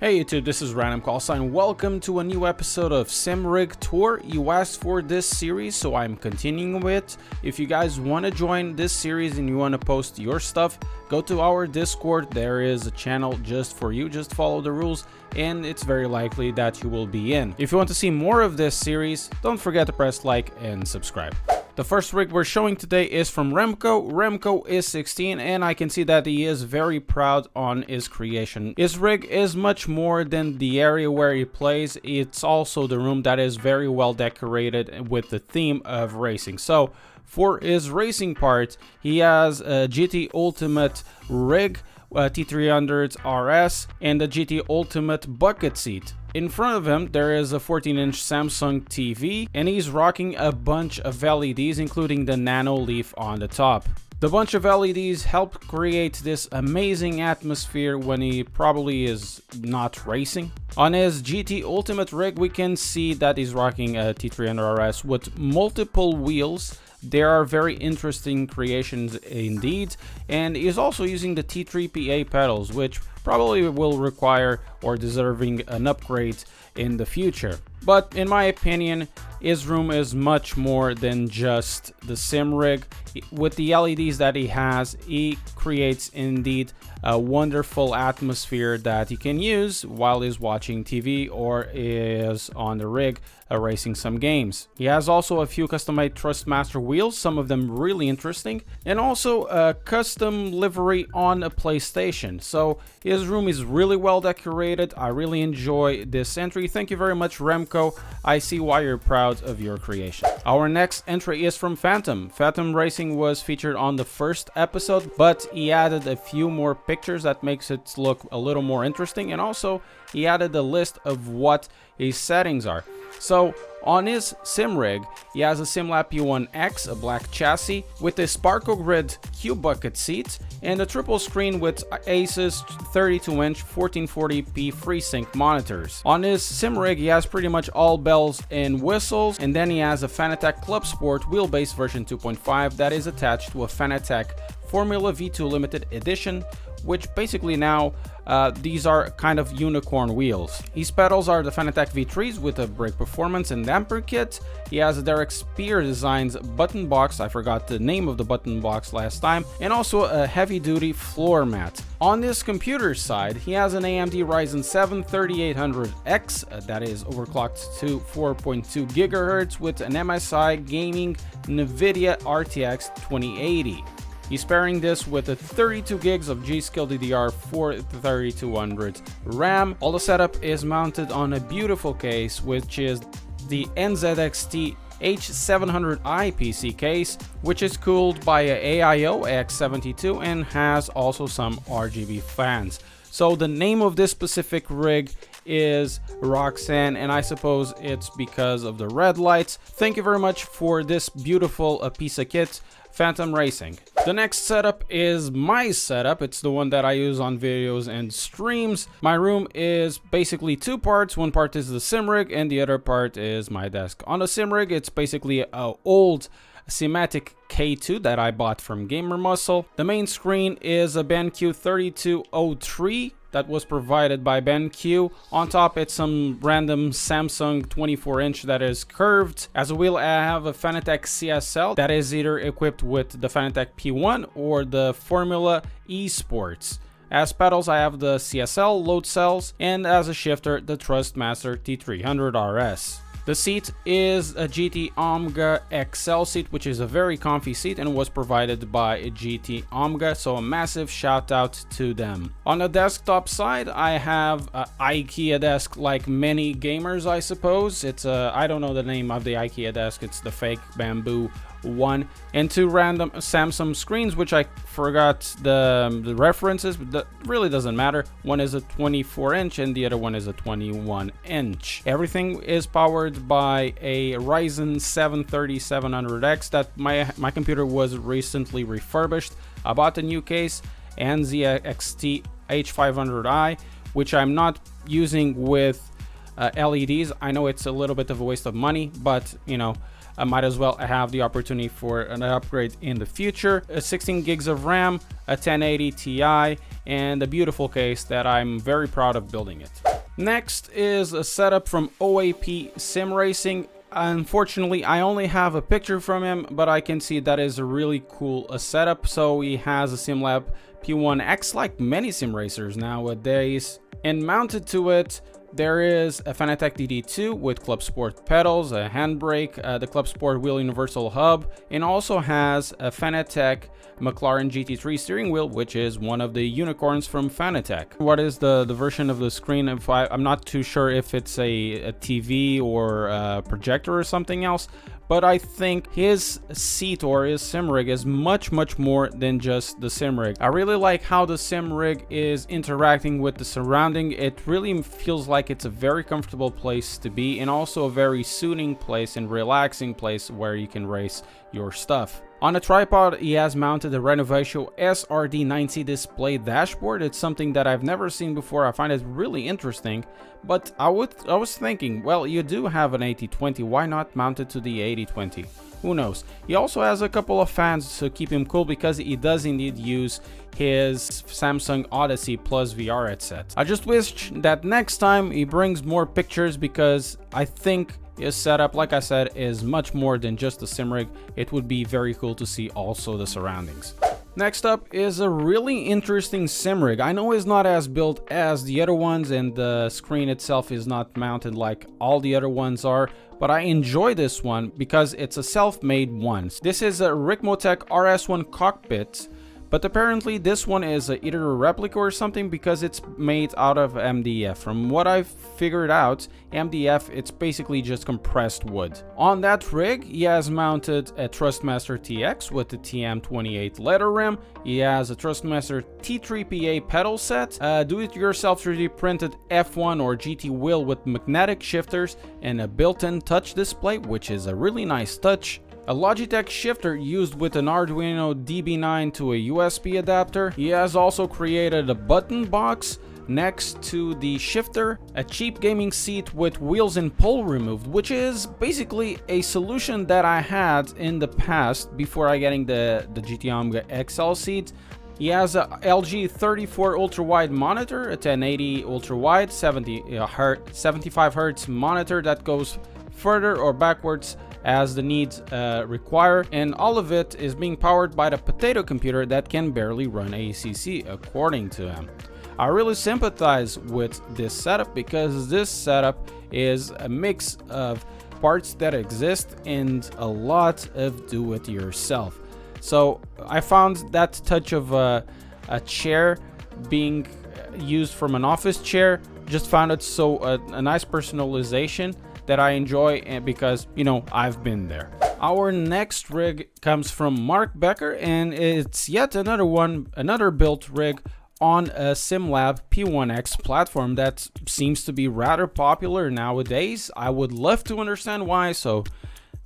Hey YouTube, this is Remco and welcome to a new episode of Simrig Tour. You asked for this series, so I'm continuing with. If you guys want to join this series and you want to post your stuff, go to our Discord. There is a channel just for you. Just follow the rules and it's very likely that you will be in. If you want to see more of this series, don't forget to press like and subscribe. The first rig we're showing today is from Remco. Remco is 16 and I can see that he is very proud on his creation. His rig is much more than the area where he plays. It's also the room that is very well decorated with the theme of racing. So for his racing part, he has a GT Ultimate rig, T300 RS, and a GT Ultimate bucket seat. In front of him, there is a 14-inch Samsung TV, and he's rocking a bunch of LEDs, including the nano leaf on the top. The bunch of LEDs help create this amazing atmosphere when he probably is not racing. On his GT Ultimate rig, we can see that he's rocking a T300 RS with multiple wheels. There are very interesting creations indeed, and he's also using the T3PA pedals, which probably will require or deserving an upgrade in the future. But in my opinion, his room is much more than just the sim rig. With the LEDs that he has, he creates indeed a wonderful atmosphere that he can use while he's watching TV or is on the rig racing some games. He has also a few custom-made Trustmaster wheels, some of them really interesting, and also a custom livery on a PlayStation. So his room is really well decorated. I really enjoy this entry. Thank you very much, Remco. I see why you're proud of your creation. Our next entry is from Phantom. Phantom Racing was featured on the first episode, but he added a few more pictures that makes it look a little more interesting, and also he added a list of what his settings are. So on his sim rig, he has a Simlab P1X, a black chassis with a Sparkle Grid Q bucket seat and a triple screen with Asus 32-inch 1440p FreeSync monitors. On his sim rig, he has pretty much all bells and whistles, and then he has a Fanatec Club Sport wheelbase version 2.5 that is attached to a Fanatec Formula V2 limited edition, which basically now these are kind of unicorn wheels. His pedals are the Fanatec V3s with a brake performance and damper kit. He has a Derek Spear Designs button box, I forgot the name of the button box last time, and also a heavy duty floor mat. On this computer side, he has an AMD Ryzen 7 3800X that is overclocked to 4.2 GHz with an MSI Gaming NVIDIA RTX 2080. He's pairing this with a 32 gigs of G.Skill DDR4 3200 RAM. All the setup is mounted on a beautiful case, which is the NZXT H700i PC case, which is cooled by a AIO X72 and has also some RGB fans. So the name of this specific rig is Roxanne, and I suppose it's because of the red lights. Thank you very much for this beautiful piece of kit, Phantom Racing. The next setup is my setup. It's the one that I use on videos and streams. My room is basically two parts. One part is the sim rig and the other part is my desk. On the sim rig, it's basically an old Simatic K2 that I bought from Gamer Muscle. The main screen is a BenQ 3203 that was provided by BenQ. On top, it's some random Samsung 24-inch that is curved. As a wheel, I have a Fanatec CSL that is either equipped with the Fanatec P1 or the Formula Esports. As pedals, I have the CSL load cells, and as a shifter, the Trustmaster T300 RS. The seat is a GT Omega XL seat, which is a very comfy seat and was provided by GT Omega, so a massive shout out to them. On the desktop side, I have an IKEA desk like many gamers, I suppose. It's a, I don't know the name of the IKEA desk, it's the fake bamboo one, and two random Samsung screens, which I forgot the references, but that really doesn't matter. One is a 24-inch and the other one is a 21-inch. Everything is powered by a Ryzen 7 3700X that my computer was recently refurbished. I bought a new case and the XT H500i, which I'm not using with LEDs. I know it's a little bit of a waste of money, but you know, I might as well have the opportunity for an upgrade in the future. 16 gigs of RAM, a 1080 Ti, and a beautiful case that I'm very proud of building it. Next is a setup from OAP Sim Racing. Unfortunately, I only have a picture from him, but I can see that is a really cool setup. So he has a SimLab P1X like many sim racers nowadays, and mounted to it there is a Fanatec DD2 with Club Sport pedals, a handbrake, the Club Sport wheel universal hub, and also has a Fanatec McLaren GT3 steering wheel, which is one of the unicorns from Fanatec. What is the version of the screen? I'm not too sure if it's a TV or a projector or something else, but I think his seat or his sim rig is much more than just the sim rig. I really like how the sim rig is interacting with the surrounding. It really feels like it's a very comfortable place to be, and also a very soothing place and relaxing place where you can race your stuff. On a tripod, he has mounted a Renovatio SRD90 display dashboard. It's something that I've never seen before. I find it really interesting, but I was thinking, well, you do have an 8020, why not mount it to the 8020? Who knows? He also has a couple of fans to keep him cool, because he does indeed use his Samsung Odyssey Plus VR headset. I just wish that next time he brings more pictures, because I think his setup, like I said, is much more than just the sim rig. It would be very cool to see also the surroundings. Next up is a really interesting sim rig. I know it's not as built as the other ones, and the screen itself is not mounted like all the other ones are, but I enjoy this one because it's a self-made one. This is a rickmotek RS1 cockpit, but apparently this one is either a replica or something, because it's made out of MDF. From what I've figured out, MDF, it's basically just compressed wood. On that rig, he has mounted a Trustmaster TX with the TM28 leather rim. He has a Trustmaster T3PA pedal set, do-it-yourself 3D printed F1 or GT wheel with magnetic shifters, and a built-in touch display, which is a really nice touch. A Logitech shifter used with an Arduino DB9 to a USB adapter. He has also created a button box next to the shifter, a cheap gaming seat with wheels and pole removed, which is basically a solution that I had in the past before I getting the GT Omega XL seat. He has a LG 34 ultra-wide monitor, a 1080 ultra-wide, 75 Hz monitor that goes further or backwards as the needs require, and all of it is being powered by the potato computer that can barely run ACC, according to him. I really sympathize with this setup, because this setup is a mix of parts that exist and a lot of do-it-yourself. So I found that touch of a chair being used from an office chair, just found it so a nice personalization that I enjoy, because, you know, I've been there. Our next rig comes from Mark Becker, and it's yet another built rig on a SimLab P1X platform that seems to be rather popular nowadays. I would love to understand why, so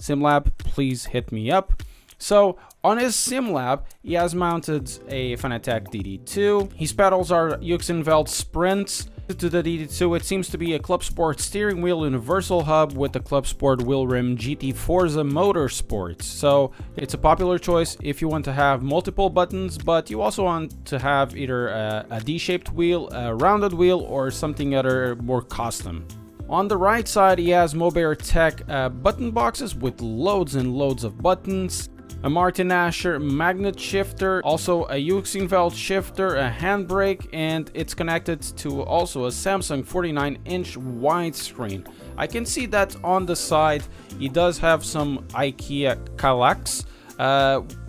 SimLab, please hit me up. So on his SimLab, he has mounted a Fanatec DD2. His pedals are Juxenveld Sprints. To the DD2, it seems to be a Club Sport steering wheel universal hub with the Club Sport wheel rim GT Forza Motorsports. So it's a popular choice if you want to have multiple buttons, but you also want to have either a D-shaped wheel, a rounded wheel, or something other more custom. On the right side, he has Mobear Tech button boxes with loads and loads of buttons. A Martin Asher magnet shifter, also a Juxenveld shifter, a handbrake, and it's connected to also a Samsung 49-inch widescreen. I can see that on the side he does have some IKEA Kallax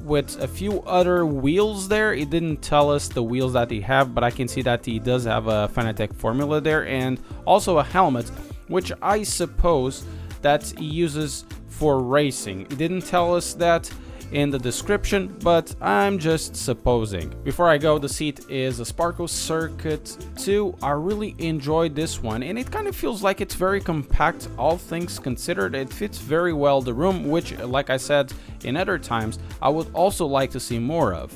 with a few other wheels there. He didn't tell us the wheels that he have, but I can see that he does have a Fanatec formula there, and also a helmet, which I suppose that he uses for racing. He didn't tell us that in the description, but I'm just supposing. Before I go, the seat is a Sparco Circuit 2. I really enjoyed this one, and it kind of feels like it's very compact, all things considered. It fits very well the room, which, like I said in other times, I would also like to see more of.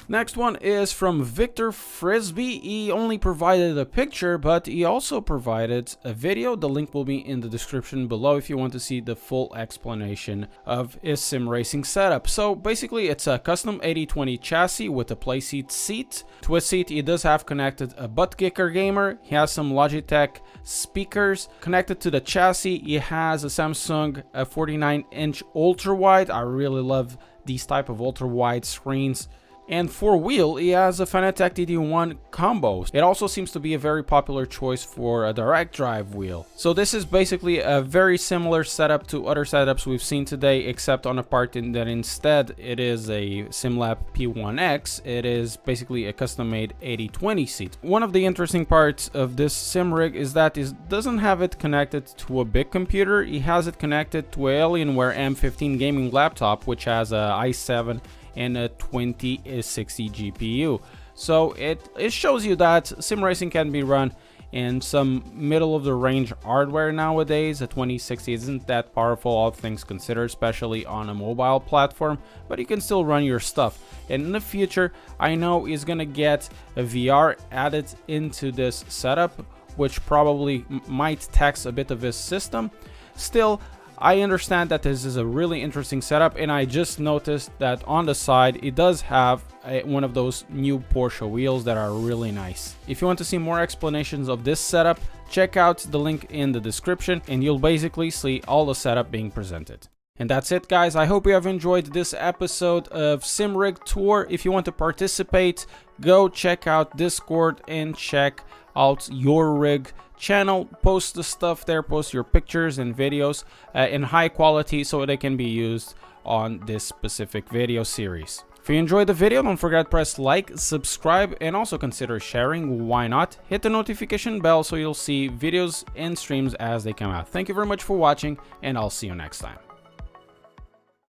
Next one is from Victor Frisbee. He only provided a picture, but he also provided a video. The link will be in the description below if you want to see the full explanation of his sim racing setup. So basically it's a custom 80/20 chassis with a playseat seat. To his seat he does have connected a butt kicker gamer. He has some Logitech speakers connected to the chassis. He has a Samsung 49-inch ultra wide. I really love these type of ultra wide screens. And for wheel, he has a Fanatec DD1 combo. It also seems to be a very popular choice for a direct drive wheel. So this is basically a very similar setup to other setups we've seen today, except on a part in that instead it is a SimLab P1X. It is basically a custom-made 80/20 seat. One of the interesting parts of this sim rig is that it doesn't have it connected to a big computer. He has it connected to an Alienware M15 gaming laptop, which has a i7 and a 2060 GPU. So it shows you that sim racing can be run in some middle of the range hardware nowadays. A 2060 isn't that powerful, all things considered, especially on a mobile platform, but you can still run your stuff. And in the future, I know is gonna get a VR added into this setup, which probably might tax a bit of his system. Still, I understand that this is a really interesting setup, and I just noticed that on the side it does have one of those new Porsche wheels that are really nice. If you want to see more explanations of this setup, check out the link in the description and you'll basically see all the setup being presented. And that's it, guys. I hope you have enjoyed this episode of Simrig Tour. If you want to participate, go check out Discord and check out Your Rig channel. Post the stuff there, post your pictures and videos in high quality so they can be used on this specific video series. If you enjoyed the video, don't forget to press like, subscribe, and also consider sharing. Why not? Hit the notification bell so you'll see videos and streams as they come out. Thank you very much for watching, and I'll see you next time.